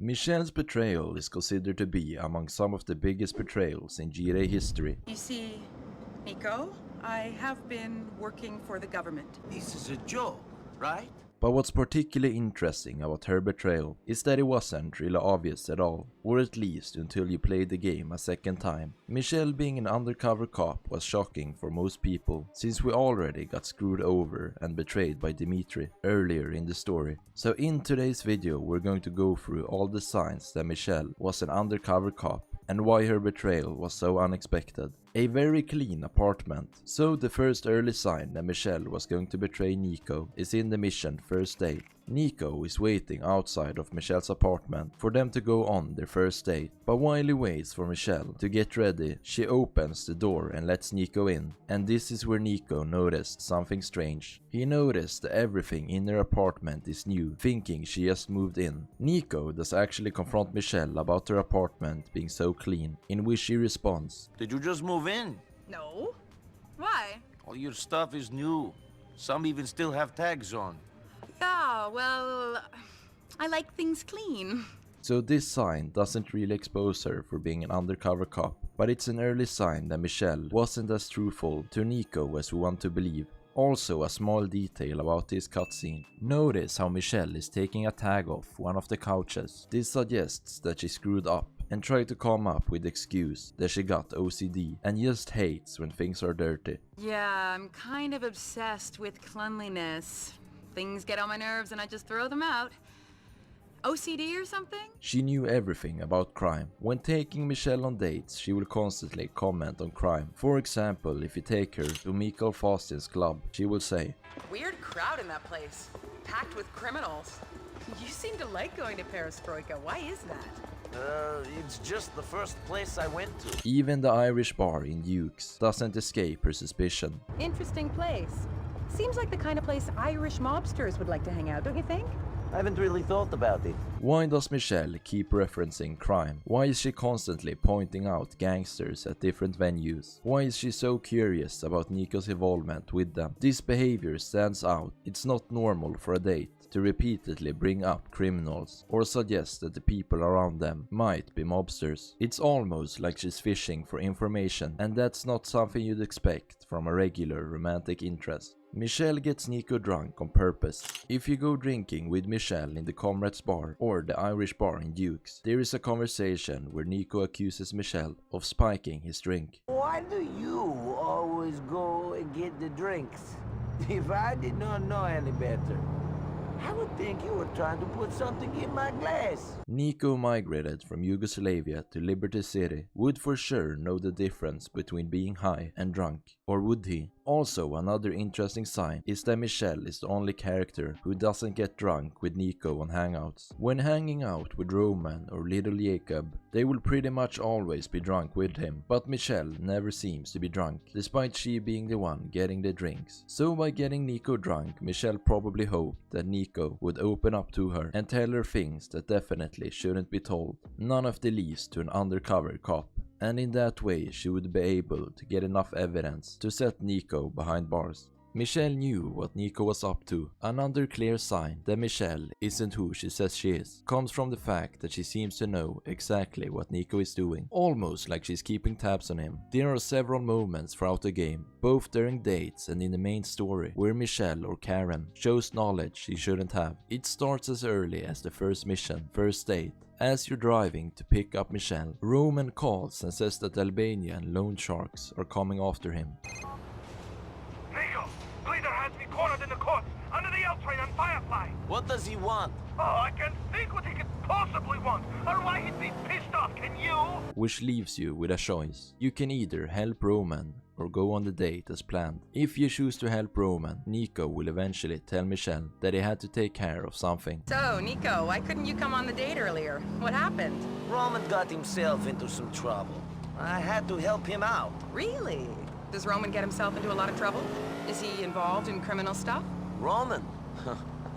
Michelle's betrayal is considered to be among some of the biggest betrayals in GTA history. You see, Nico, I have been working for the government. This is a joke, right? But what's particularly interesting about her betrayal is that it wasn't really obvious at all, or at least until you played the game a second time. Michelle being an undercover cop was shocking for most people, since we already got screwed over and betrayed by Dimitri earlier in the story. So in today's video we're going to go through all the signs that Michelle was an undercover cop and why her betrayal was so unexpected. A very clean apartment. So the first early sign that Michelle was going to betray Nico is in the mission first date. Nico is waiting outside of Michelle's apartment for them to go on their first date, but while he waits for Michelle to get ready, she opens the door and lets Nico in, and this is where Nico noticed something strange. He noticed that everything in her apartment is new, thinking she just moved in. Nico does actually confront Michelle about her apartment being so clean, in which she responds, Did you just move in? No? Why? All your stuff is new. Some even still have tags on. Yeah, well, I like things clean. So this sign doesn't really expose her for being an undercover cop, but it's an early sign that Michelle wasn't as truthful to Nico as we want to believe. Also a small detail about this cutscene. Notice how Michelle is taking a tag off one of the couches. This suggests that she screwed up and tried to come up with the excuse that she got OCD and just hates when things are dirty. Yeah, I'm kind of obsessed with cleanliness. Things get on my nerves and I just throw them out. OCD or something? She knew everything about crime. When taking Michelle on dates, she will constantly comment on crime. For example, if you take her to Mikael Faustin's club, she will say, Weird crowd in that place. Packed with criminals. You seem to like going to Perestroika. Why is that? It's just the first place I went to. Even the Irish bar in Dukes doesn't escape her suspicion. Interesting place. Seems like the kind of place Irish mobsters would like to hang out, don't you think? I haven't really thought about it. Why does Michelle keep referencing crime? Why is she constantly pointing out gangsters at different venues? Why is she so curious about Nico's involvement with them? This behavior stands out. It's not normal for a date to repeatedly bring up criminals or suggest that the people around them might be mobsters. It's almost like she's fishing for information, and that's not something you'd expect from a regular romantic interest. Michelle gets Nico drunk on purpose. If you go drinking with Michelle in the Comrades bar or the Irish bar in Dukes, there is a conversation where Nico accuses Michelle of spiking his drink. Why do you always go and get the drinks? If I did not know any better, I would think you were trying to put something in my glass. Nico migrated from Yugoslavia to Liberty City, would for sure know the difference between being high and drunk, or would he? Also, another interesting sign is that Michelle is the only character who doesn't get drunk with Nico on hangouts. When hanging out with Roman or Little Jacob, they will pretty much always be drunk with him, but Michelle never seems to be drunk, despite she being the one getting the drinks. So by getting Nico drunk, Michelle probably hoped that Nico would open up to her and tell her things that definitely shouldn't be told, none of the least to an undercover cop. And in that way she would be able to get enough evidence to set Nico behind bars. Michelle knew what Nico was up to. Another clear sign that Michelle isn't who she says she is comes from the fact that she seems to know exactly what Nico is doing, almost like she's keeping tabs on him. There are several moments throughout the game, both during dates and in the main story, where Michelle or Karen shows knowledge she shouldn't have. It starts as early as the first mission, first date. As you're driving to pick up Michelle, Roman calls and says that Albanian loan sharks are coming after him. Nico, Ryder has me cornered in the court, under the L train on Firefly. What does he want? Oh, I can't think what he could possibly want, or why he'd be pissed off, can you? Which leaves you with a choice. You can either help Roman or go on the date as planned. If you choose to help Roman, Nico will eventually tell Michelle that he had to take care of something. So, Nico, why couldn't you come on the date earlier? What happened? Roman got himself into some trouble. I had to help him out. Really? Does Roman get himself into a lot of trouble? Is he involved in criminal stuff? Roman?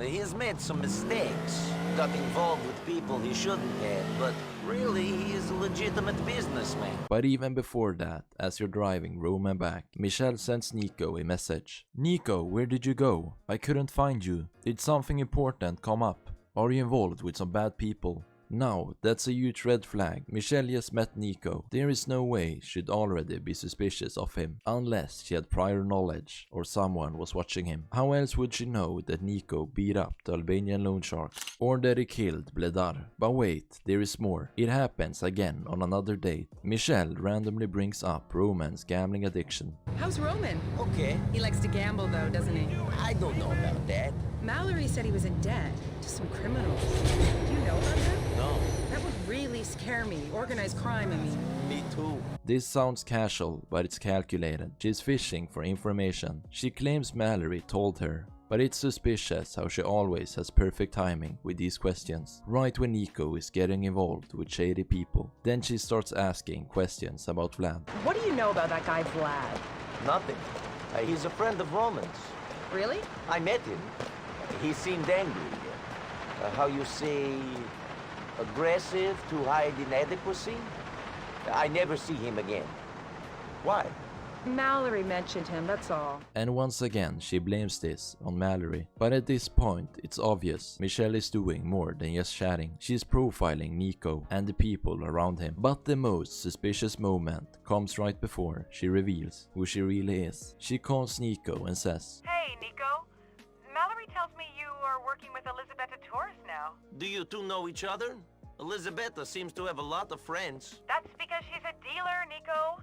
He's made some mistakes. Got involved with people he shouldn't have, but really he is a legitimate businessman. But even before that, as you're driving Roman back, Michelle sends Nico a message. Nico, where did you go? I couldn't find you. Did something important come up? Are you involved with some bad people? Now, that's a huge red flag. Michelle just met Nico. There is no way she'd already be suspicious of him, unless she had prior knowledge or someone was watching him. How else would she know that Nico beat up the Albanian loan shark, or that he killed Bledar? But wait, there is more. It happens again on another date. Michelle randomly brings up Roman's gambling addiction. How's Roman? Okay, He likes to gamble, though, doesn't he? I don't know about that. Mallory said he was in debt to some criminals. Do you know about that? No, That would really scare me. Organized crime, I mean. me too. This sounds casual, but it's calculated. She's fishing for information. She claims Mallory told her, but it's suspicious how she always has perfect timing with these questions. Right when Nico is getting involved with shady people, then she starts asking questions about Vlad. What do you know about that guy, Vlad? Nothing. He's a friend of Roman's. Really? I met him. He seemed angry. How you say, aggressive to hide inadequacy? I never see him again. Why? Mallory mentioned him, that's all. And once again, she blames this on Mallory. But at this point, it's obvious Michelle is doing more than just chatting. She's profiling Nico and the people around him. But the most suspicious moment comes right before she reveals who she really is. She calls Nico and says, Hey, Nico. Mallory tells me you are working with Elisabetta Torres now. Do you two know each other? Elisabetta seems to have a lot of friends. That's because she's a dealer, Nico.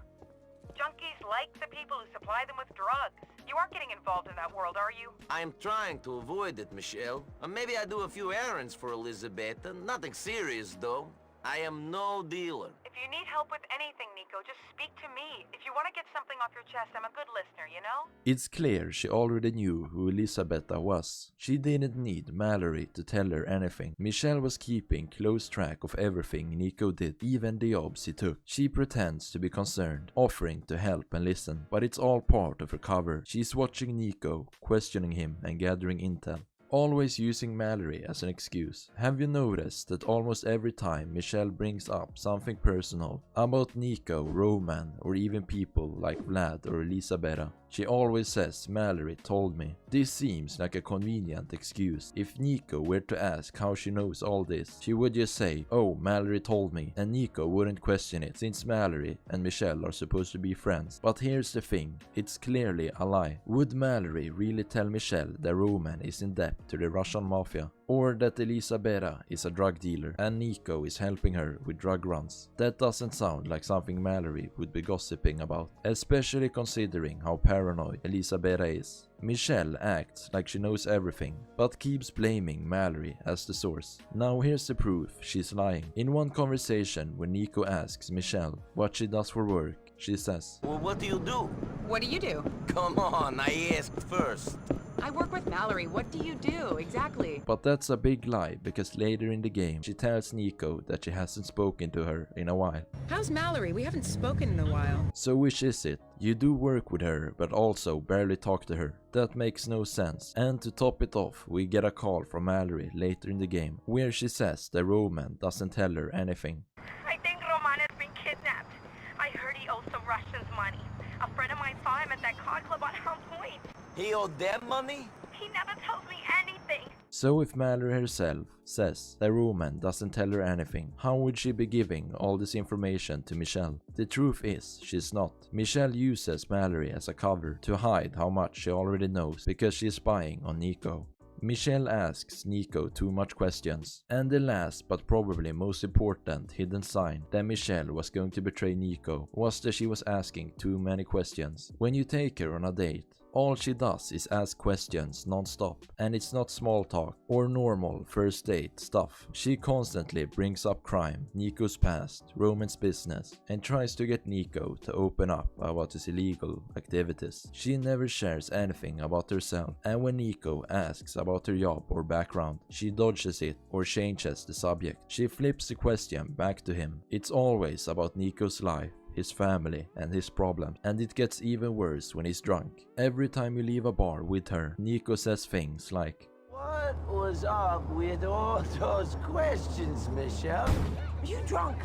Junkies like the people who supply them with drugs. You aren't getting involved in that world, are you? I'm trying to avoid it, Michelle. Maybe I do a few errands for Elisabetta. Nothing serious, though. I am no dealer. If you need help with anything, Nico, just speak to me. If you want to get something off your chest, I'm a good listener, you know? it's clear she already knew who Elisabetta was. She didn't need Mallory to tell her anything. Michelle was keeping close track of everything Nico did, even the jobs he took. She pretends to be concerned, offering to help and listen, but it's all part of her cover. She's watching Nico, questioning him and gathering intel, always using Mallory as an excuse. Have you noticed that almost every time Michelle brings up something personal about Nico, Roman, or even people like Vlad or Elisabetta, she always says Mallory told me. This seems like a convenient excuse. If Nico were to ask how she knows all this, she would just say, oh, Mallory told me, and Nico wouldn't question it since Mallory and Michelle are supposed to be friends. But here's the thing, it's clearly a lie. Would Mallory really tell Michelle that Roman is in debt to the Russian mafia? Or that Elisabetta is a drug dealer and Nico is helping her with drug runs? That doesn't sound like something Mallory would be gossiping about, especially considering how paranoid Elisabetta is. Michelle acts like she knows everything, but keeps blaming Mallory as the source. Now here's the proof she's lying. In one conversation when Nico asks Michelle what she does for work, she says, Well, what do you do? What do you do? Come on, I asked first. I work with Mallory. What do you do, exactly? but that's a big lie because later in the game she tells Nico that she hasn't spoken to her in a while. How's Mallory? We haven't spoken in a while. So which is it? You do work with her but also barely talk to her. That makes no sense. And to top it off, we get a call from Mallory later in the game where she says that Roman doesn't tell her anything. I think Roman has been kidnapped. I heard he owes some Russians money. A friend of mine saw him at that con club on Helm Point. He owed them money? He never tells me anything. So if Mallory herself says that Roman doesn't tell her anything, how would she be giving all this information to Michelle? The truth is, she's not. Michelle uses Mallory as a cover to hide how much she already knows because she's spying on Nico. Michelle asks Nico too much questions, and the last but probably most important hidden sign that Michelle was going to betray Nico was that she was asking too many questions. When you take her on a date, all she does is ask questions non-stop, and it's not small talk or normal first date stuff. She constantly brings up crime, Nico's past, Roman's business, and tries to get Nico to open up about his illegal activities. She never shares anything about herself, and when Nico asks about her job or background, she dodges it or changes the subject. She flips the question back to him. It's always about Nico's life, his family and his problems, and it gets even worse when he's drunk. Every time you leave a bar with her, Nico says things like, What was up with all those questions, Michelle? Are you drunk?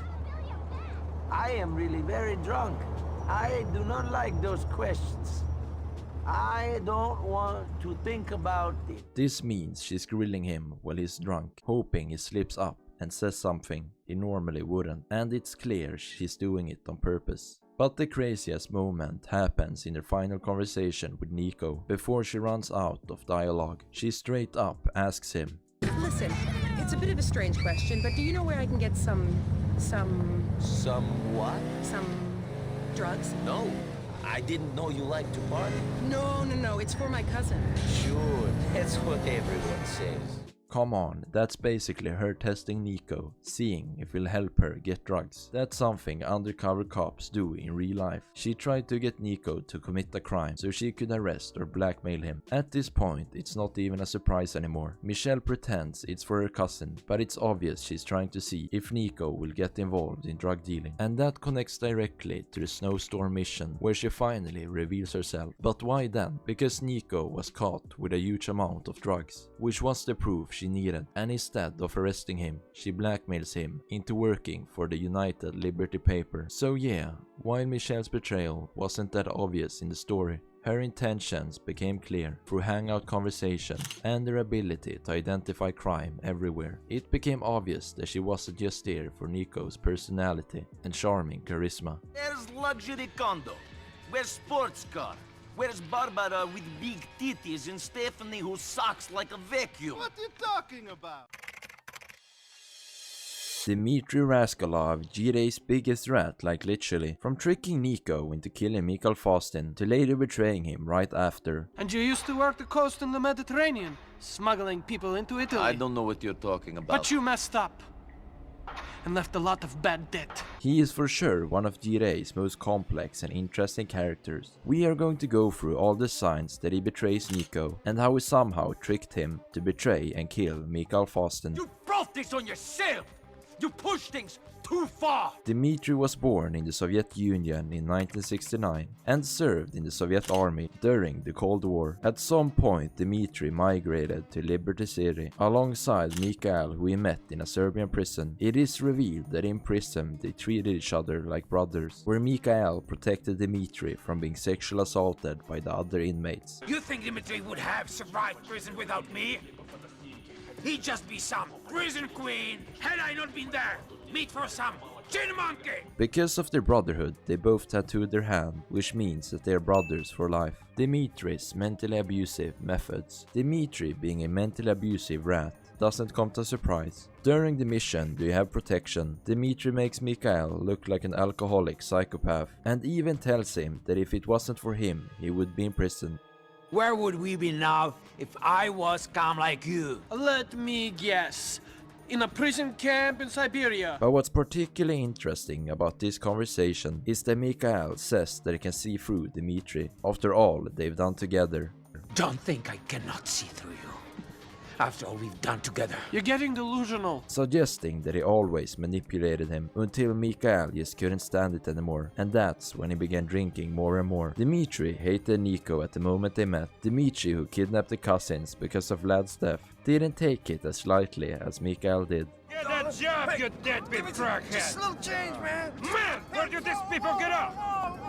I am really very drunk. I do not like those questions. I don't want to think about it. This means she's grilling him while he's drunk, hoping he slips up and says something he normally wouldn't, and it's clear she's doing it on purpose. But the craziest moment happens in their final conversation with Nico before she runs out of dialogue. She straight up asks him, Listen, it's a bit of a strange question, but do you know where I can get some what? drugs? No, I didn't know you liked to party. No, it's for my cousin. Sure, that's what everyone says. come on, that's basically her testing Nico, seeing if he'll help her get drugs. That's something undercover cops do in real life. She tried to get Nico to commit a crime so she could arrest or blackmail him. At this point, it's not even a surprise anymore. Michelle pretends it's for her cousin, but it's obvious she's trying to see if Nico will get involved in drug dealing. And that connects directly to the snowstorm mission, where she finally reveals herself. But why then? Because Nico was caught with a huge amount of drugs, which was the proof she needed, and instead of arresting him, she blackmails him into working for the United Liberty paper. So yeah, while Michelle's betrayal wasn't that obvious in the story, her intentions became clear through hangout conversation and her ability to identify crime everywhere. It became obvious that she wasn't just there for Nico's personality and charming charisma. Where's luxury condo? Where's sports car? Where's Barbara with big titties and Stephanie who sucks like a vacuum? What are you talking about? Dimitri Raskolov, GTA's biggest rat, like literally, from tricking Nico into killing Mikael Faustin to later betraying him right after. And you used to work the coast in the Mediterranean, smuggling people into Italy. I don't know what you're talking about. But you messed up and left a lot of bad debt. He is for sure one of GTA's most complex and interesting characters. We are going to go through all the signs that he betrays Nico and how he somehow tricked him to betray and kill Mikael Faustin. You brought this on yourself! You push things too far! Dimitri was born in the Soviet Union in 1969 and served in the Soviet army during the Cold War. At some point, Dimitri migrated to Liberty City alongside Mikael, who he met in a Serbian prison. It is revealed that in prison they treated each other like brothers, where Mikael protected Dimitri from being sexually assaulted by the other inmates. You think Dimitri would have survived prison without me? He'd just be some prison queen had I not been there. Meat for some chin monkey! Because of their brotherhood, they both tattooed their hand, which means that they are brothers for life. Dimitri's mentally abusive methods. Dimitri, being a mentally abusive rat, doesn't come to a surprise. During the mission Do You Have Protection, Dimitri makes Mikael look like an alcoholic psychopath and even tells him that if it wasn't for him, he would be in prison. Where would we be now if I was calm like you? Let me guess. In a prison camp in Siberia. But what's particularly interesting about this conversation is that Mikael says that he can see through Dimitri after all they've done together. Don't think I cannot see through you. After all we've done together. You're getting delusional. Suggesting that he always manipulated him until Mikael just couldn't stand it anymore, and that's when he began drinking more and more. Dimitri hated Nico at the moment they met. Dimitri, who kidnapped the cousins because of Vlad's death, didn't take it as lightly as Mikael did. Get that job, you deadbeat crackhead! Just a little change, man! Man, where do these people get up?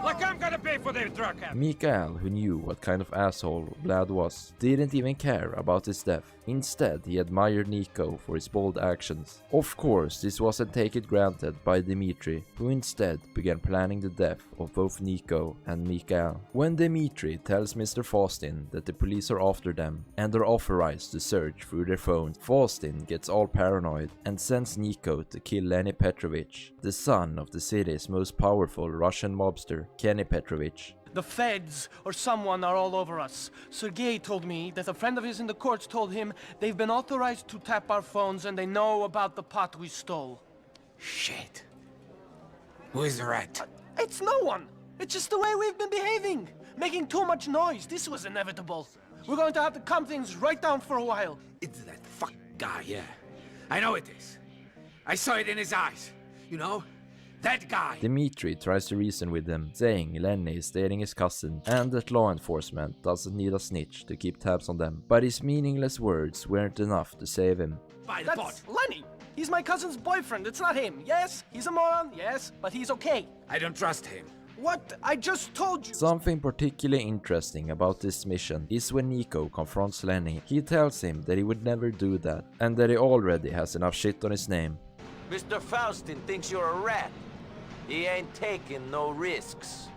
Like I'm gonna pay for their drug habit. Mikael, who knew what kind of asshole Vlad was, didn't even care about his death. Instead, he admired Nico for his bold actions. Of course, this wasn't taken granted by Dimitri, who instead began planning the death of both Nico and Mikael. When Dimitri tells Mr. Faustin that the police are after them and are authorized to search through their phones, Faustin gets all paranoid and sends Nico to kill Lenny Petrovich, the son of the city's most powerful Russian mobster, Kenny Petrovich. The feds or someone are all over us. Sergei told me that a friend of his in the courts told him they've been authorized to tap our phones and they know about the pot we stole. Shit. Who is the rat? It's no one. It's just the way we've been behaving. Making too much noise. This was inevitable. We're going to have to calm things right down for a while. It's that fuck guy, yeah. I know it is. I saw it in his eyes. You know? That guy! Dimitri tries to reason with them, saying Lenny is dating his cousin and that law enforcement doesn't need a snitch to keep tabs on them. But his meaningless words weren't enough to save him. By the pot! That's Lenny! He's my cousin's boyfriend, it's not him. Yes, he's a moron, yes, but he's okay. I don't trust him. What? I just told you! Something particularly interesting about this mission is when Nico confronts Lenny. He tells him that he would never do that, and that he already has enough shit on his name. Mr. Faustin thinks you're a rat. He ain't taking no risks.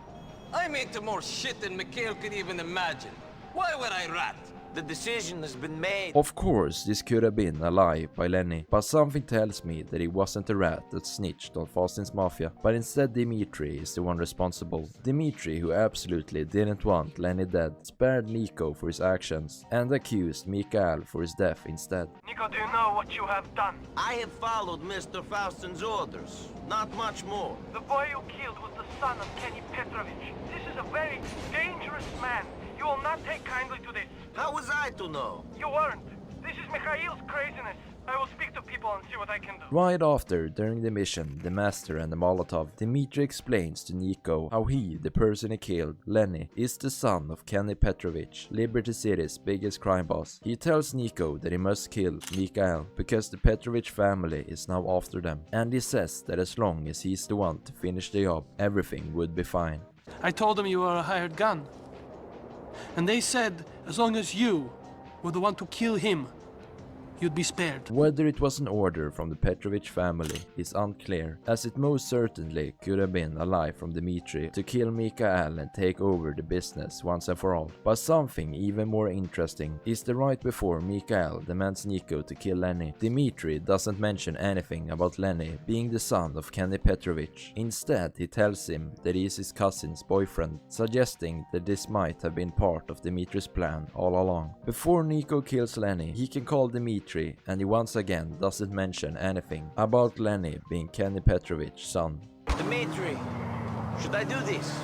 I'm into more shit than Mikhail could even imagine. Why would I rat? The decision has been made. Of course, this could have been a lie by Lenny, but something tells me that he wasn't a rat that snitched on Faustin's mafia, but instead Dimitri is the one responsible. Dimitri, who absolutely didn't want Lenny dead, spared Nico for his actions and accused Mikhail for his death instead. Nico, do you know what you have done? I have followed Mr. Faustin's orders. Not much more. The boy you killed was the son of Kenny Petrovich. This is a very dangerous man. You will not take kindly to this. How was I to know? You weren't. This is Mikhail's craziness. I will speak to people and see what I can do. Right after, during the mission, the Master and the Molotov, Dimitri explains to Nico how he, the person he killed, Lenny, is the son of Kenny Petrovich, Liberty City's biggest crime boss. He tells Nico that he must kill Mikhail because the Petrovich family is now after them, and he says that as long as he's the one to finish the job, everything would be fine. I told them you were a hired gun. And they said, as long as you were the one to kill him, you'd be spared. Whether it was an order from the Petrovich family is unclear, as it most certainly could have been a lie from Dimitri to kill Mikhail and take over the business once and for all. But something even more interesting is that right before Mikhail demands Nico to kill Lenny, Dimitri doesn't mention anything about Lenny being the son of Kenny Petrovich. Instead, he tells him that he is his cousin's boyfriend, suggesting that this might have been part of Dimitri's plan all along. Before Nico kills Lenny, he can call Dimitri, and he once again doesn't mention anything about Lenny being Kenny Petrovich's son. Dimitri, should I do this?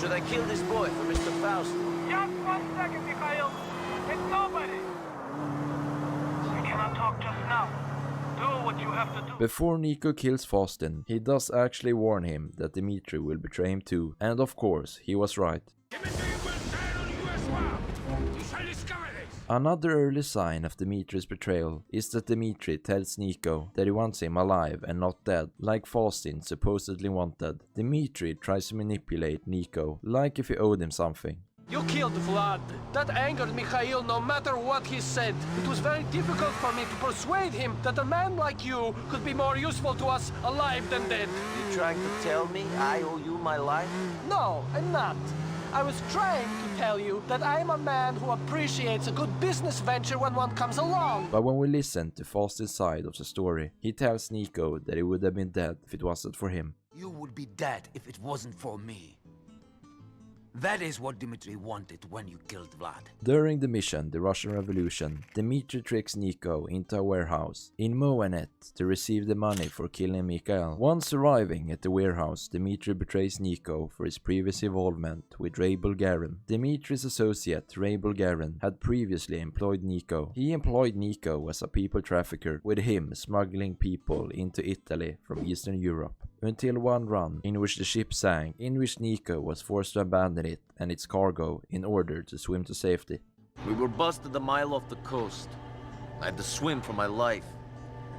Should I kill this boy for Mr. Faust? Just 1 second, Mikhail. It's nobody. We cannot talk just now. Do what you have to do. Before Nico kills Faustin, he does actually warn him that Dimitri will betray him too, and of course, he was right. Dimitri will die on US farm. You shall discover this. Another early sign of Dimitri's betrayal is that Dimitri tells Nico that he wants him alive and not dead, like Faustin supposedly wanted. Dimitri tries to manipulate Nico, like if he owed him something. You killed Vlad. That angered Mikhail no matter what he said. It was very difficult for me to persuade him that a man like you could be more useful to us alive than dead. You trying to tell me I owe you my life? No, I'm not. I was trying to tell you that I'm a man who appreciates a good business venture when one comes along. But when we listen to Faustin's side of the story, he tells Nico that he would have been dead if it wasn't for him. You would be dead if it wasn't for me. That is what Dimitri wanted when you killed Vlad. During the mission, the Russian Revolution, Dimitri tricks Nico into a warehouse in Moanet to receive the money for killing Mikhail. Once arriving at the warehouse, Dimitri betrays Nico for his previous involvement with Ray Bulgarin. Dimitri's associate, Ray Bulgarin, had previously employed Nico. He employed Nico as a people trafficker, with him smuggling people into Italy from Eastern Europe. Until one run, in which the ship sank, in which Nico was forced to abandon it and its cargo in order to swim to safety. We were busted a mile off the coast. I had to swim for my life.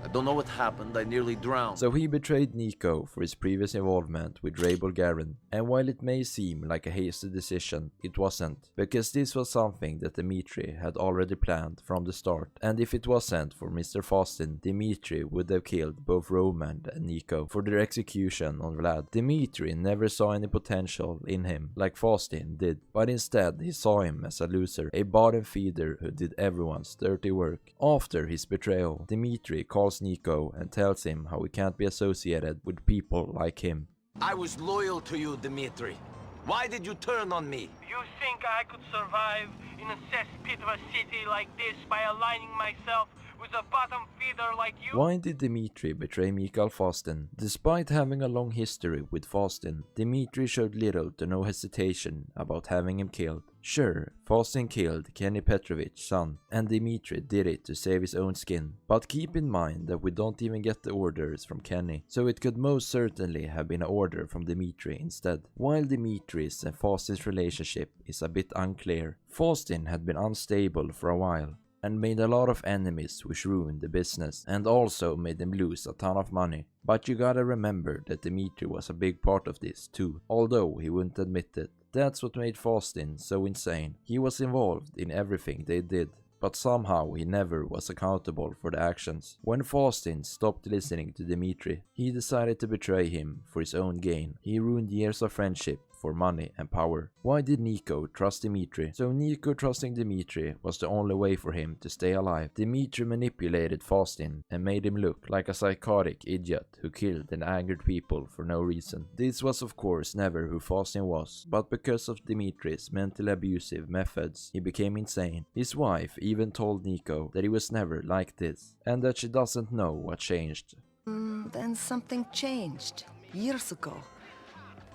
I don't know what happened, I nearly drowned. So he betrayed Nico for his previous involvement with Ray Bulgarin, and while it may seem like a hasty decision, it wasn't, because this was something that Dimitri had already planned from the start, and if it wasn't for Mr. Faustin, Dimitri would have killed both Roman and Nico for their execution on Vlad. Dimitri never saw any potential in him, like Faustin did, but instead he saw him as a loser, a bottom feeder who did everyone's dirty work. After his betrayal, Dimitri calls Nico and tells him how he can't be associated with people like him. I was loyal to you, Dimitri. Why did you turn on me? You think I could survive in a cesspit of a city like this by aligning myself with a bottom feeder like you? Why did Dimitri betray Mikhail Faustin? Despite having a long history with Faustin, Dimitri showed little to no hesitation about having him killed. Sure, Faustin killed Kenny Petrovich's son, and Dimitri did it to save his own skin. But keep in mind that we don't even get the orders from Kenny, so it could most certainly have been an order from Dimitri instead. While Dimitri's and Faustin's relationship is a bit unclear, Faustin had been unstable for a while. and made a lot of enemies which ruined the business and also made them lose a ton of money. But you gotta remember that Dimitri was a big part of this too, although he wouldn't admit it. That's what made Faustin so insane. He was involved in everything they did, but somehow he never was accountable for the actions. When Faustin stopped listening to Dimitri, he decided to betray him for his own gain. He ruined years of friendship for money and power. Why did Nico trust Dimitri? So Nico trusting Dimitri was the only way for him to stay alive. Dimitri manipulated Faustin and made him look like a psychotic idiot who killed and angered people for no reason. This was of course never who Faustin was, but because of Dimitri's mentally abusive methods, he became insane. His wife even told Nico that he was never like this, and that she doesn't know what changed. Then something changed, years ago.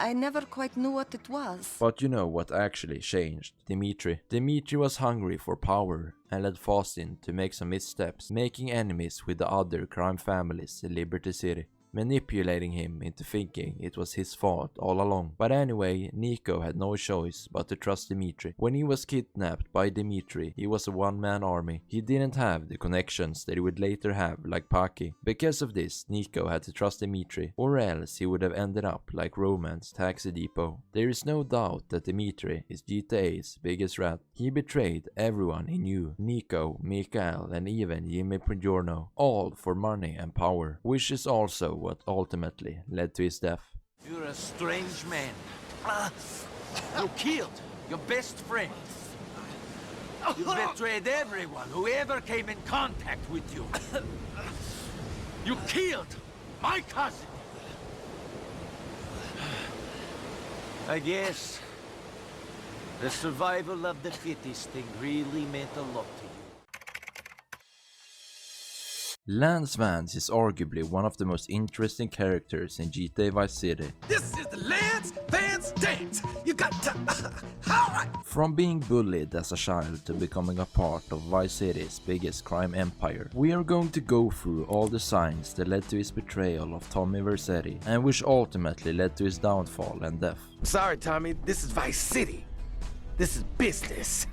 I never quite knew what it was. But you know what actually changed? Dimitri. Dimitri was hungry for power and led Faustin to make some missteps, making enemies with the other crime families in Liberty City, manipulating him into thinking it was his fault all along. But anyway, Nico had no choice but to trust Dimitri. When he was kidnapped by Dimitri, he was a one-man army. He didn't have the connections that he would later have like Paki. Because of this, Nico had to trust Dimitri, or else he would have ended up like Roman's taxi depot. There is no doubt that Dimitri is GTA's biggest rat. He betrayed everyone he knew, Nico, Mikael and even Jimmy Prigiorno, all for money and power, which is also what ultimately led to his death. You're a strange man. You killed your best friend. You betrayed everyone who ever came in contact with you. You killed my cousin. I guess the survival of the fittest thing really meant a lot to you. Lance Vance is arguably one of the most interesting characters in GTA Vice City. This is the Lance Vance dance. You got to... All right. From being bullied as a child to becoming a part of Vice City's biggest crime empire, we are going to go through all the signs that led to his betrayal of Tommy Vercetti and which ultimately led to his downfall and death. Sorry, Tommy. This is Vice City. This is business.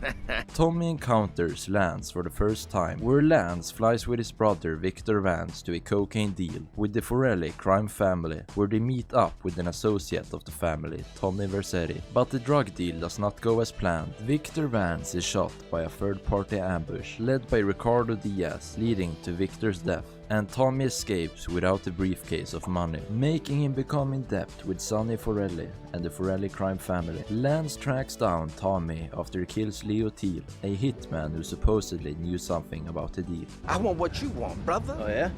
Tommy encounters Lance for the first time, where Lance flies with his brother Victor Vance to a cocaine deal with the Forelli crime family, where they meet up with an associate of the family, Tommy Vercetti. But the drug deal does not go as planned. Victor Vance is shot by a third-party ambush, led by Ricardo Diaz, leading to Victor's death. And Tommy escapes without a briefcase of money, making him become in debt with Sonny Forelli and the Forelli crime family. Lance tracks down Tommy after he kills Leo Thiel, a hitman who supposedly knew something about the deal. I want what you want, brother. Oh yeah?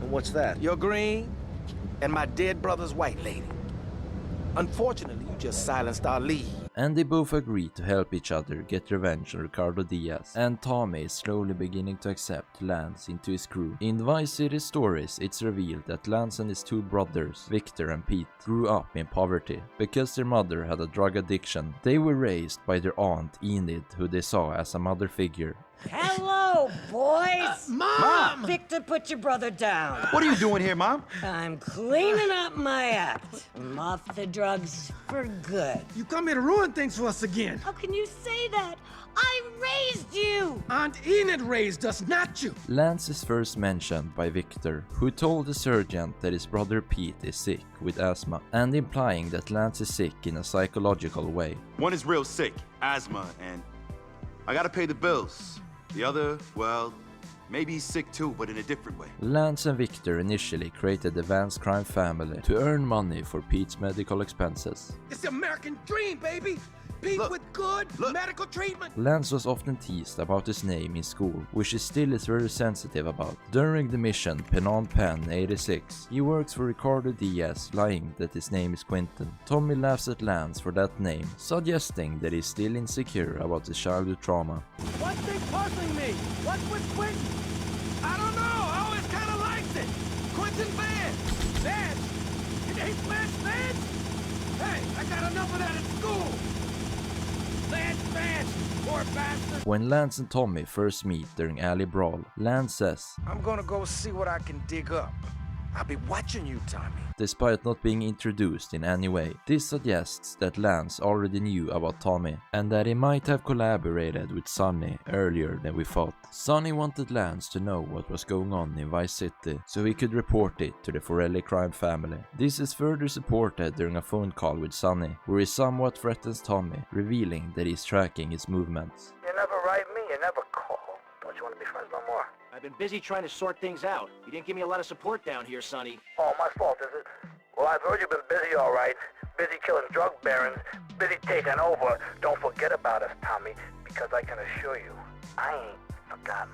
And what's that? Your green and my dead brother's white lady. Unfortunately, you just silenced our lead. And they both agree to help each other get revenge on Ricardo Diaz, and Tommy is slowly beginning to accept Lance into his crew. In Vice City stories, it's revealed that Lance and his two brothers, Victor and Pete, grew up in poverty. Because their mother had a drug addiction, they were raised by their aunt Enid, who they saw as a mother figure. Hello, boys! Mom! Victor, put your brother down. What are you doing here, Mom? I'm cleaning up my act. I'm off the drugs for good. You come here to ruin things for us again. How can you say that? I raised you! Aunt Enid raised us, not you. Lance is first mentioned by Victor, who told the surgeon that his brother Pete is sick with asthma, and implying that Lance is sick in a psychological way. One is real sick, asthma, and I gotta pay the bills. The other, well, maybe he's sick too, but in a different way. Lance and Victor initially created the Vance crime family to earn money for Pete's medical expenses. It's the American dream, baby. Pete with good medical treatment. Lance was often teased about his name in school, which he still is very sensitive about. During the mission Phnom Penh 86, he works for Ricardo Diaz, lying that his name is Quentin. Tommy laughs at Lance for that name, suggesting that he's still insecure about his childhood trauma. What's they puzzling me? What's with Quentin? I don't know. I always kind of liked it. Quentin Vance. Vance? You hate Vance Vance? Hey, I got enough of that at school. Lance Vance, poor bastard. When Lance and Tommy first meet during Alley Brawl, Lance says, I'm gonna go see what I can dig up. I'll be watching you, Tommy. Despite not being introduced in any way. This suggests that Lance already knew about Tommy and that he might have collaborated with Sonny earlier than we thought. Sonny wanted Lance to know what was going on in Vice City so he could report it to the Forelli crime family. This is further supported during a phone call with Sonny, where he somewhat threatens Tommy, revealing that he's tracking his movements. You never write me, you never call. Don't you want to be friends no more? I've been busy trying to sort things out. You didn't give me a lot of support down here, Sonny. Oh, my fault, is it? Well, I've heard you've been busy, all right. Busy killing drug barons, busy taking over. Don't forget about us, Tommy, because I can assure you, I ain't forgotten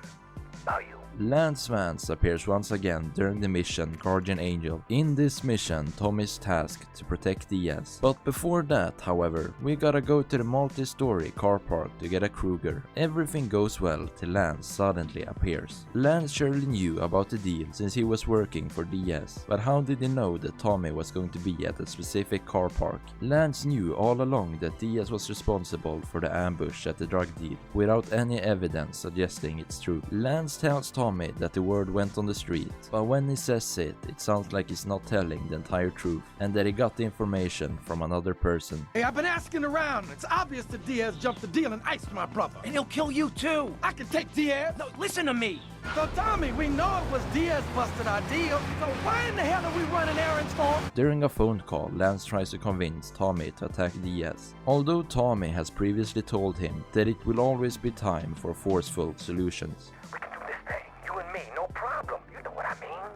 about you. Lance Vance appears once again during the mission Guardian Angel. In this mission, Tommy is tasked to protect Diaz. But before that, however, we gotta go to the multi-story car park to get a Kruger. Everything goes well till Lance suddenly appears. Lance surely knew about the deal since he was working for Diaz, but how did he know that Tommy was going to be at a specific car park? Lance knew all along that Diaz was responsible for the ambush at the drug deal, without any evidence suggesting it's true. Lance tells Tommy that the word went on the street, but when he says it, it sounds like he's not telling the entire truth, and that he got the information from another person. Hey, I've been asking around. It's obvious that Diaz jumped the deal and iced my brother. And he'll kill you too. I can take Diaz. No, listen to me. So, Tommy, we know it was Diaz busted our deal, so why in the hell are we running errands for him? During a phone call, Lance tries to convince Tommy to attack Diaz, although Tommy has previously told him that it will always be time for forceful solutions. We can do this thing, you and me, no problem. You know what I mean?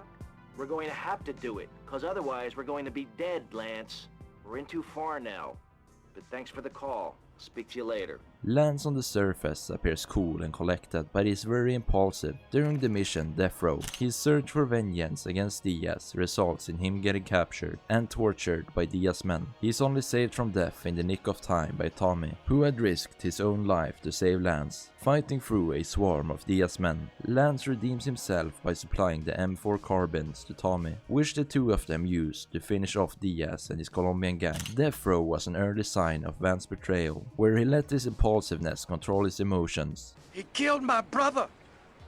We're going to have to do it, because otherwise we're going to be dead, Lance. We're in too far now. But thanks for the call. Speak to you later. Lance on the surface appears cool and collected, but is very impulsive. During the mission Death Row, his search for vengeance against Diaz results in him getting captured and tortured by Diaz's men. He is only saved from death in the nick of time by Tommy, who had risked his own life to save Lance. Fighting through a swarm of Diaz's men, Lance redeems himself by supplying the M4 carbines to Tommy, which the two of them used to finish off Diaz and his Colombian gang. Death Row was an early sign of Vance's betrayal, where he let his impulsiveness control his emotions. He killed my brother.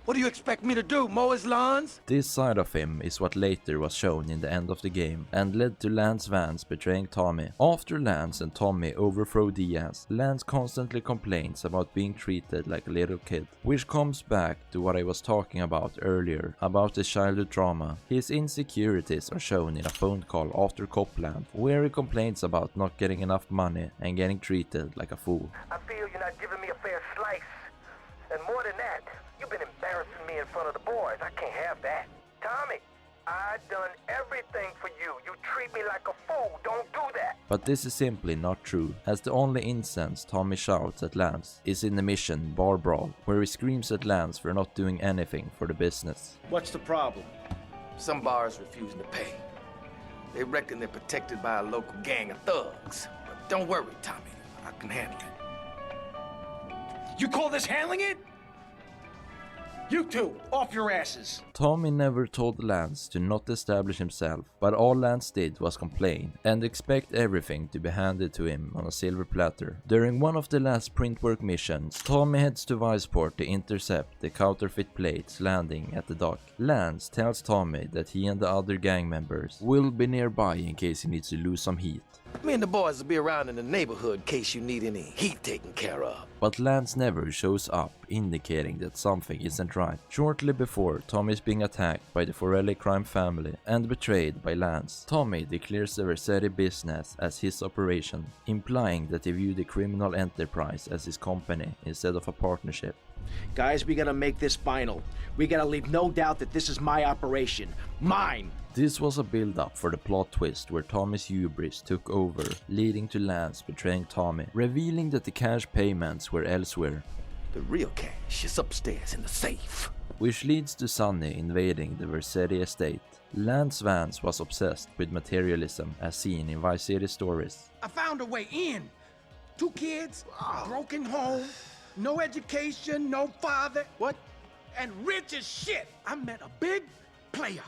What do you expect me to do, mow his lawns? This side of him is what later was shown in the end of the game and led to Lance Vance betraying Tommy. After Lance and Tommy overthrow Diaz, Lance constantly complains about being treated like a little kid, which comes back to what I was talking about earlier, about his childhood trauma. His insecurities are shown in a phone call after Copland, where he complains about not getting enough money and getting treated like a fool. I feel you're not giving me a fair slice. And more than that, you've been embarrassing me in front of the boys. I can't have that. Tommy, I've done everything for you. You treat me like a fool. Don't do that. But this is simply not true, as the only instance Tommy shouts at Lance is in the mission Bar Brawl, where he screams at Lance for not doing anything for the business. What's the problem? Some bars refusing to pay. They reckon they're protected by a local gang of thugs. But don't worry, Tommy. I can handle it. You call this handling it? You two, off your asses. Tommy never told Lance to not establish himself, but all Lance did was complain and expect everything to be handed to him on a silver platter. During one of the last printwork missions, Tommy heads to Viceport to intercept the counterfeit plates landing at the dock. Lance tells Tommy that he and the other gang members will be nearby in case he needs to lose some heat. Me and the boys will be around in the neighborhood in case you need any heat taken care of. But Lance never shows up, indicating that something isn't right. Shortly before, Tommy is being attacked by the Forelli crime family and betrayed by Lance. Tommy declares the Vercetti business as his operation, implying that he viewed the criminal enterprise as his company instead of a partnership. Guys, we gotta make this final. We gotta leave no doubt that this is my operation. Mine! This was a build-up for the plot twist where Tommy's hubris took over, leading to Lance betraying Tommy, revealing that the cash payments were elsewhere. The real cash is upstairs in the safe. Which leads to Sonny invading the Vercetti estate. Lance Vance was obsessed with materialism as seen in Vice City stories. I found a way in. 2 kids, broken home, no education, no father. What? And rich as shit. I met a big player.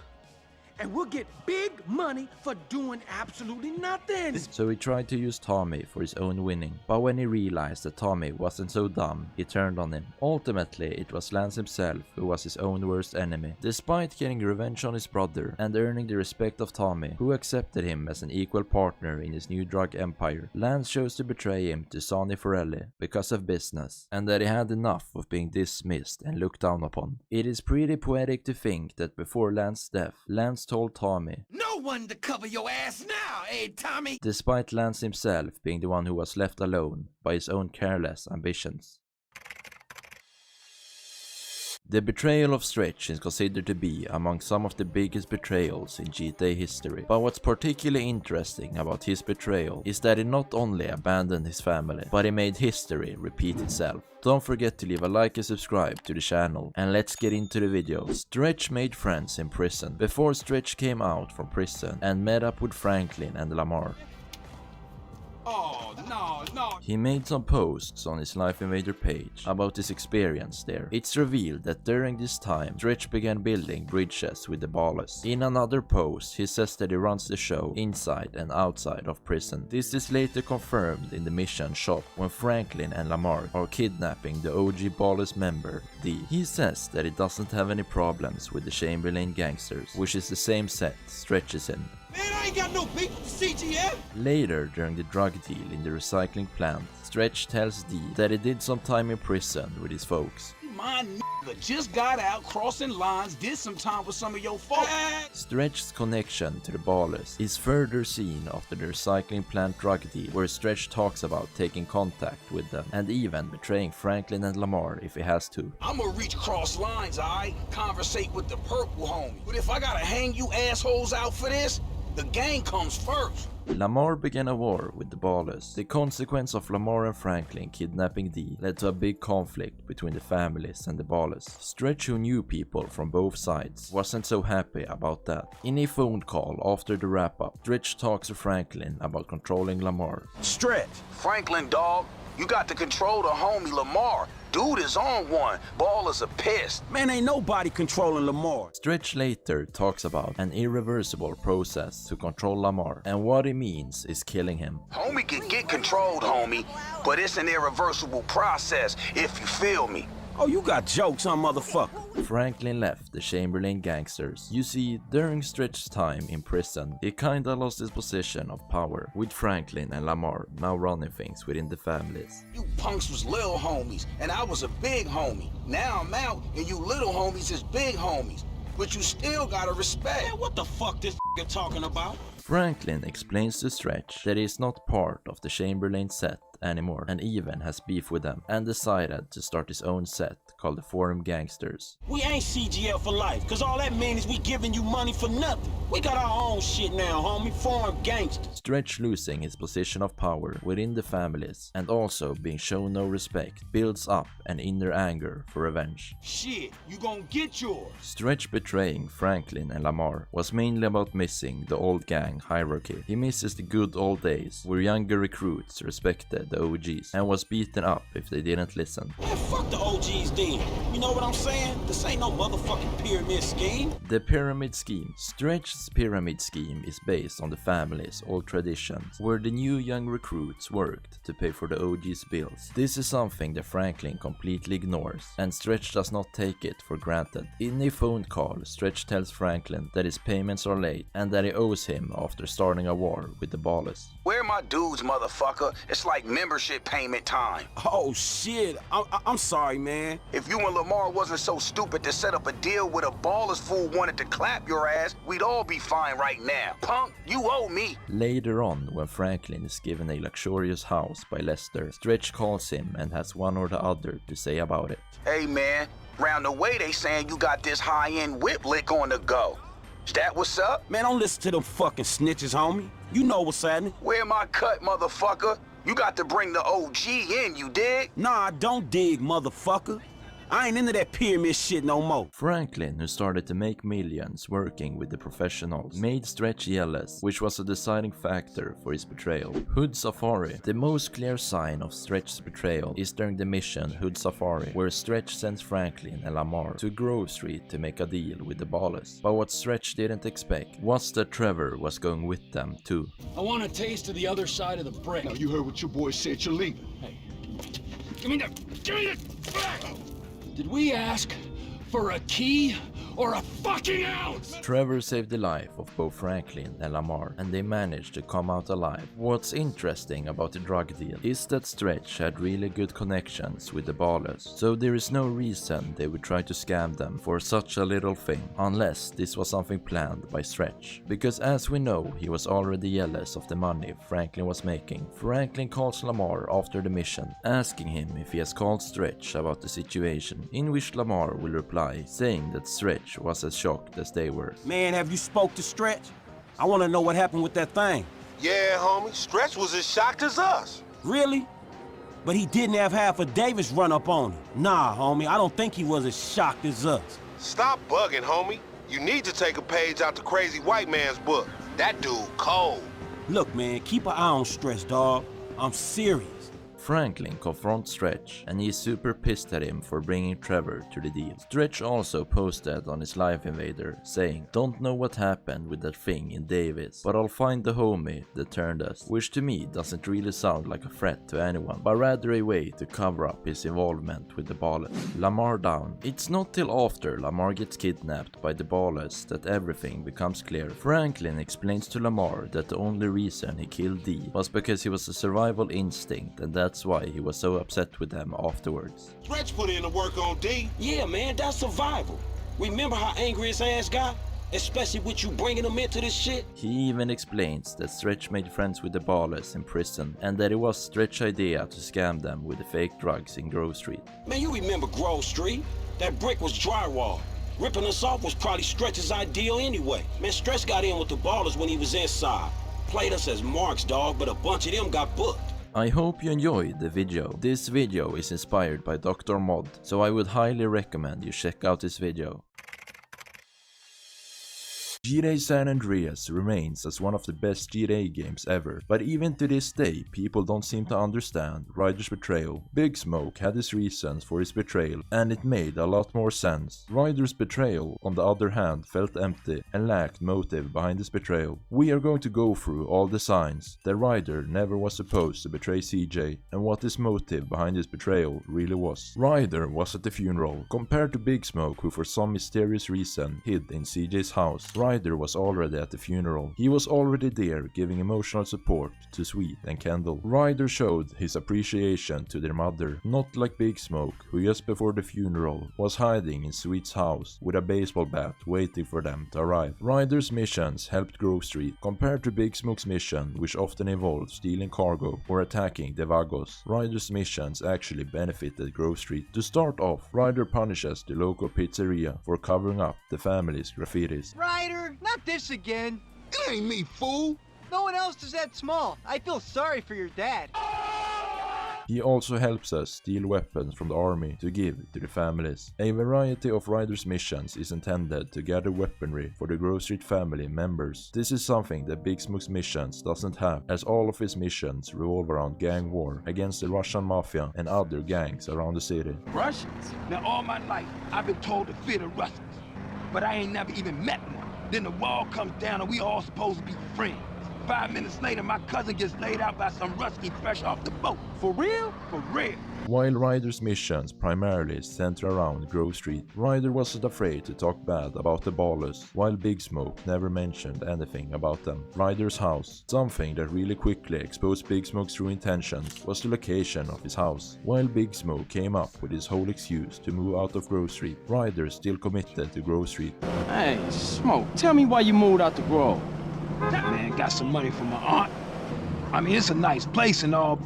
and we'll get big money for doing absolutely nothing. So he tried to use Tommy for his own winning, but when he realized that Tommy wasn't so dumb, he turned on him. Ultimately, it was Lance himself who was his own worst enemy. Despite getting revenge on his brother and earning the respect of Tommy, who accepted him as an equal partner in his new drug empire, Lance chose to betray him to Sonny Forelli because of business, and that he had enough of being dismissed and looked down upon. It is pretty poetic to think that before Lance's death, Lance told Tommy, "No one to cover your ass now, eh, Tommy?" despite Lance himself being the one who was left alone by his own careless ambitions. The betrayal of Stretch is considered to be among some of the biggest betrayals in GTA history, but what's particularly interesting about his betrayal is that he not only abandoned his family, but he made history repeat itself. Don't forget to leave a like and subscribe to the channel, and let's get into the video. Stretch made friends in prison before Stretch came out from prison and met up with Franklin and Lamar. Oh, no. He made some posts on his Life Invader page about his experience there. It's revealed that during this time, Stretch began building bridges with the Ballers. In another post, he says that he runs the show inside and outside of prison. This is later confirmed in the mission shot when Franklin and Lamar are kidnapping the OG Ballers member, D. He says that he doesn't have any problems with the Chamberlain gangsters, which is the same set Stretch is in. Man, I ain't got no beef with the CGF. Later, during the drug deal in the recycling plant, Stretch tells D that he did some time in prison with his folks. My nigga just got out crossing lines, did some time with some of your folks. Stretch's connection to the Ballers is further seen after the recycling plant drug deal, where Stretch talks about taking contact with them and even betraying Franklin and Lamar if he has to. I'ma reach cross lines, alright? Conversate with the purple homie. But if I gotta hang you assholes out for this, the gang comes first. Lamar began a war with the Ballers. The consequence of Lamar and Franklin kidnapping D led to a big conflict between the families and the Ballers. Stretch, who knew people from both sides, wasn't so happy about that. In a phone call after the wrap-up, Stretch talks to Franklin about controlling Lamar. Stretch, Franklin, dog, you got to control the homie Lamar. Dude is on one. Ballers are pissed. Man, ain't nobody controlling Lamar. Stretch later talks about an irreversible process to control Lamar, and what it means is killing him. Homie can get controlled, homie, but it's an irreversible process, if you feel me. Oh, you got jokes, huh, motherfucker? Franklin left the Chamberlain gangsters. You see, during Stretch's time in prison, he kinda lost his position of power, with Franklin and Lamar now running things within the families. You punks was little homies, and I was a big homie. Now I'm out, and you little homies is big homies. But you still gotta respect. Man, what the fuck this talking about? Franklin explains to Stretch that he is not part of the Chamberlain set anymore and even has beef with them, and decided to start his own set called the Forum Gangsters. We ain't CGL for life, cause all that means is we giving you money for nothing. We got our own shit now, homie. Forum Gangsters. Stretch losing his position of power within the families and also being shown no respect builds up an inner anger for revenge. Shit, you gonna get yours. Stretch betraying Franklin and Lamar was mainly about missing the old gang hierarchy. He misses the good old days where younger recruits respected the OGs and was beaten up if they didn't listen. Man, fuck the OGs then. You know what I'm saying? This ain't no motherfucking pyramid scheme. The pyramid scheme. Stretch's pyramid scheme is based on the family's old traditions, where the new young recruits worked to pay for the OG's bills. This is something that Franklin completely ignores, and Stretch does not take it for granted. In a phone call, Stretch tells Franklin that his payments are late and that he owes him after starting a war with the Ballers. Where my dudes, motherfucker? It's like membership payment time. Oh, shit. I'm sorry, man. If you and Lamar wasn't so stupid to set up a deal with a Ballers fool wanted to clap your ass, we'd all be fine right now. Punk, you owe me. Later on, when Franklin is given a luxurious house by Lester, Stretch calls him and has one or the other to say about it. Hey, man. Round the way, they saying you got this high-end whip lick on the go. Is that what's up? Man, don't listen to them fucking snitches, homie. You know what's happening. Where my cut, motherfucker? You got to bring the OG in, you dig? Nah, I don't dig, motherfucker. I ain't into that pyramid shit no more. Franklin, who started to make millions working with the professionals, made Stretch jealous, which was a deciding factor for his betrayal. Hood Safari. The most clear sign of Stretch's betrayal is during the mission Hood Safari, where Stretch sends Franklin and Lamar to Grove Street to make a deal with the Ballers. But what Stretch didn't expect was that Trevor was going with them too. I want a taste of the other side of the brick. Now you heard what your boy said, you're leaving. Hey, give me that back! Did we ask for a key or a fucking ounce? Trevor saved the life of both Franklin and Lamar, and they managed to come out alive. What's interesting about the drug deal is that Stretch had really good connections with the Ballers, so there is no reason they would try to scam them for such a little thing, unless this was something planned by Stretch. Because as we know, he was already jealous of the money Franklin was making. Franklin calls Lamar after the mission, asking him if he has called Stretch about the situation, in which Lamar will reply, saying that Stretch was as shocked as they were. Man, have you spoke to Stretch? I want to know what happened with that thing. Yeah, homie, Stretch was as shocked as us. Really? But he didn't have half of Davis run up on him. Nah, homie, I don't think he was as shocked as us. Stop bugging, homie. You need to take a page out the crazy white man's book. That dude cold. Look, man, keep an eye on Stretch, dawg. I'm serious. Franklin confronts Stretch, and he is super pissed at him for bringing Trevor to the deal. Stretch also posted on his Life Invader, saying, "Don't know what happened with that thing in Davis, but I'll find the homie that turned us," which to me doesn't really sound like a threat to anyone, but rather a way to cover up his involvement with the Ballers. Lamar down. It's not till after Lamar gets kidnapped by the Ballers that everything becomes clear. Franklin explains to Lamar that the only reason he killed D was because he was a survival instinct, and that's why he was so upset with them afterwards. Stretch put in the work on D. Yeah, man, that's survival. Remember how angry his ass got? Especially with you bringing him into this shit? He even explains that Stretch made friends with the Ballers in prison, and that it was Stretch's idea to scam them with the fake drugs in Grove Street. Man, you remember Grove Street? That brick was drywall. Ripping us off was probably Stretch's idea anyway. Man, Stretch got in with the Ballers when he was inside. Played us as marks, dog, but a bunch of them got booked. I hope you enjoyed the video. This video is inspired by Dr. Mod, so I would highly recommend you check out this video. GTA San Andreas remains as one of the best GTA games ever, but even to this day people don't seem to understand Ryder's betrayal. Big Smoke had his reasons for his betrayal, and it made a lot more sense. Ryder's betrayal, on the other hand, felt empty and lacked motive behind his betrayal. We are going to go through all the signs that Ryder never was supposed to betray CJ, and what his motive behind his betrayal really was. Ryder was at the funeral, compared to Big Smoke, who for some mysterious reason hid in CJ's house. Ryder was already at the funeral. He was already there giving emotional support to Sweet and Kendall. Ryder showed his appreciation to their mother, not like Big Smoke, who just before the funeral was hiding in Sweet's house with a baseball bat waiting for them to arrive. Ryder's missions helped Grove Street, compared to Big Smoke's mission, which often involved stealing cargo or attacking the Vagos. Ryder's missions actually benefited Grove Street. To start off, Ryder punishes the local pizzeria for covering up the family's graffitis. Ryder, not this again. It ain't me, fool. No one else is that small. I feel sorry for your dad. He also helps us steal weapons from the army to give to the families. A variety of Ryder's missions is intended to gather weaponry for the Grove Street family members. This is something that Big Smoke's missions doesn't have, as all of his missions revolve around gang war against the Russian mafia and other gangs around the city. Russians? Now all my life I've been told to fear the Russians, but I ain't never even met one. Then the wall comes down and we all supposed to be friends. 5 minutes later, my cousin gets laid out by some Rusky fresh off the boat. For real? For real. While Ryder's missions primarily center around Grove Street, Ryder wasn't afraid to talk bad about the Ballers, while Big Smoke never mentioned anything about them. Ryder's house. Something that really quickly exposed Big Smoke's true intentions was the location of his house. While Big Smoke came up with his whole excuse to move out of Grove Street, Ryder still committed to Grove Street. Hey, Smoke, tell me why you moved out to Grove. That man got some money from my aunt. I mean, it's a nice place and all,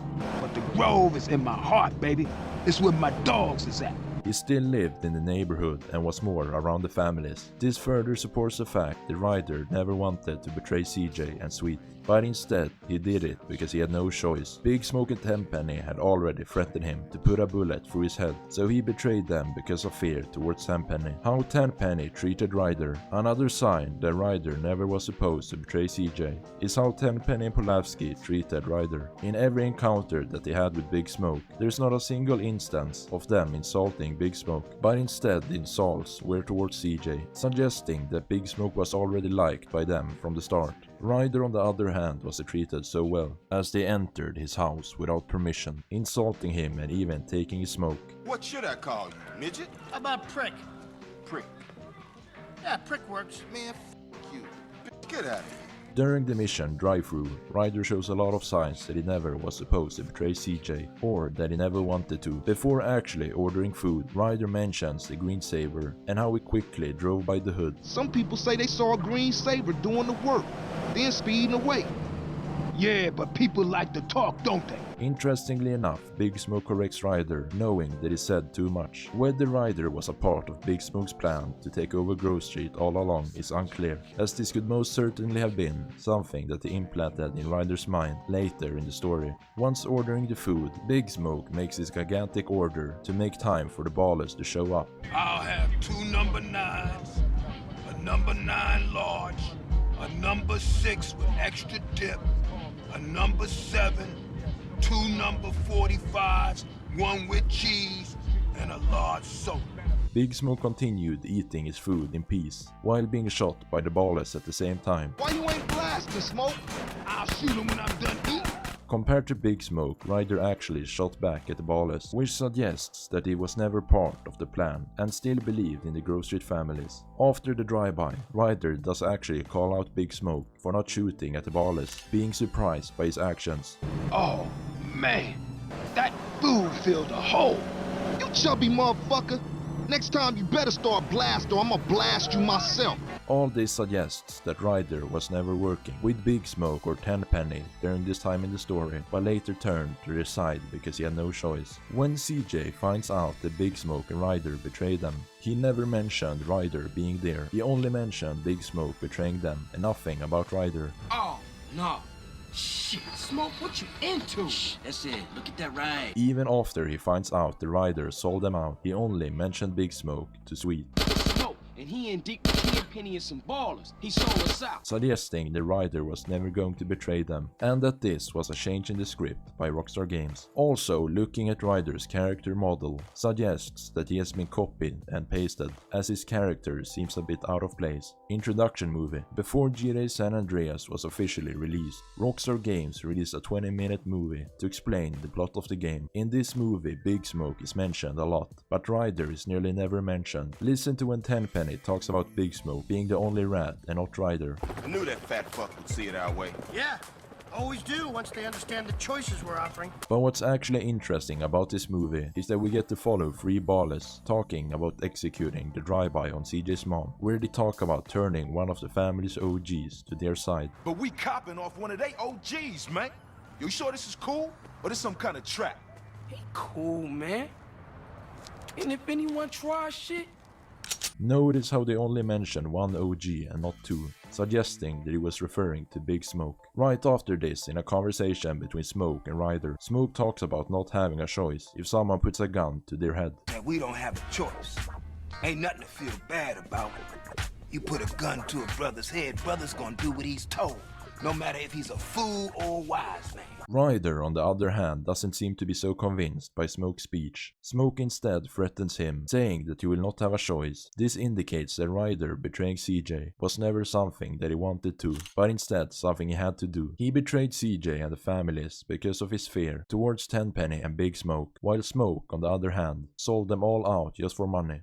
but the Grove is in my heart, baby. It's where my dogs is at. He He still lived in the neighborhood and was more around the families. This further supports the fact that Ryder never wanted to betray CJ and Sweet, but instead he did it because he had no choice. Big Smoke and Tenpenny had already threatened him to put a bullet through his head, so he betrayed them because of fear towards Tenpenny. How Tenpenny treated Ryder. Another sign that Ryder never was supposed to betray CJ is how Tenpenny and Pulaski treated Ryder. In every encounter that they had with Big Smoke, there's not a single instance of them insulting Big Smoke, but instead the insults were towards CJ, suggesting that Big Smoke was already liked by them from the start. Ryder on the other hand was treated so well, as they entered his house without permission, insulting him and even taking his smoke. What should I call you, midget? How about prick? Prick. Yeah, prick works. Man, you. Get out of here. During the mission drive-through, Ryder shows a lot of signs that he never was supposed to betray CJ, or that he never wanted to. Before actually ordering food, Ryder mentions the green saber and how he quickly drove by the hood. Some people say they saw a green saber doing the work, then speeding away. Yeah, but people like to talk, don't they? Interestingly enough, Big Smoke corrects Ryder, knowing that he said too much. Whether Ryder was a part of Big Smoke's plan to take over Grove Street all along is unclear, as this could most certainly have been something that he implanted in Ryder's mind later in the story. Once ordering the food, Big Smoke makes his gigantic order to make time for the ballers to show up. I'll have 2 number 9s, a number 9 large, a number 6 with extra dip, a number 7, 2 number 45s, 1 with cheese, and a large soda. Big Smoke continued eating his food in peace, while being shot by the ballers at the same time. Why you ain't blasting, Smoke? I'll shoot him when I'm done eating. Compared to Big Smoke, Ryder actually shot back at the ballers, which suggests that he was never part of the plan and still believed in the Grove Street families. After the drive-by, Ryder does actually call out Big Smoke for not shooting at the ballers, being surprised by his actions. Oh, man. That food filled a hole. You chubby motherfucker. Next time you better start blasting or I'm gonna blast you myself. All this suggests that Ryder was never working with Big Smoke or Tenpenny during this time in the story, but later turned to their side because he had no choice. When CJ finds out that Big Smoke and Ryder betrayed them, he never mentioned Ryder being there. He only mentioned Big Smoke betraying them and nothing about Ryder. Oh, no. Shit, Smoke, what you into? Shh, that's it. Look at that ride. Even after he finds out the Ryder sold them out, he only mentioned Big Smoke to Sweet. Smoke, and he and Dick, Penny and some ballers. He sold us out. Suggesting the Ryder was never going to betray them, and that this was a change in the script by Rockstar Games. Also, looking at Ryder's character model suggests that he has been copied and pasted, as his character seems a bit out of place. Introduction movie. Before GTA San Andreas was officially released, Rockstar Games released a 20-minute movie to explain the plot of the game. In this movie, Big Smoke is mentioned a lot, but Ryder is nearly never mentioned. Listen to when Tenpenny talks about Big Smoke being the only rat and not Ryder. I knew that fat fuck would see it our way. Yeah, always do once they understand the choices we're offering. But what's actually interesting about this movie is that we get to follow 3 ballers talking about executing the drive-by on CJ's mom, where they talk about turning one of the family's OGs to their side. But we copping off one of they OGs, man. You sure this is cool? Or this some kind of trap? Ain't cool, man. And if anyone tries shit, Notice how they only mentioned 1 OG and not 2, suggesting that he was referring to Big Smoke. Right after this, in a conversation between Smoke and Ryder, Smoke talks about not having a choice if someone puts a gun to their head. And we don't have a choice. Ain't nothing to feel bad about. You put a gun to a brother's head, brother's gonna do what he's told, no matter if he's a fool or a wise man. Ryder, on the other hand, doesn't seem to be so convinced by Smoke's speech. Smoke instead threatens him, saying that he will not have a choice. This indicates that Ryder betraying CJ was never something that he wanted to, but instead something he had to do. He betrayed CJ and the families because of his fear towards Tenpenny and Big Smoke, while Smoke, on the other hand, sold them all out just for money.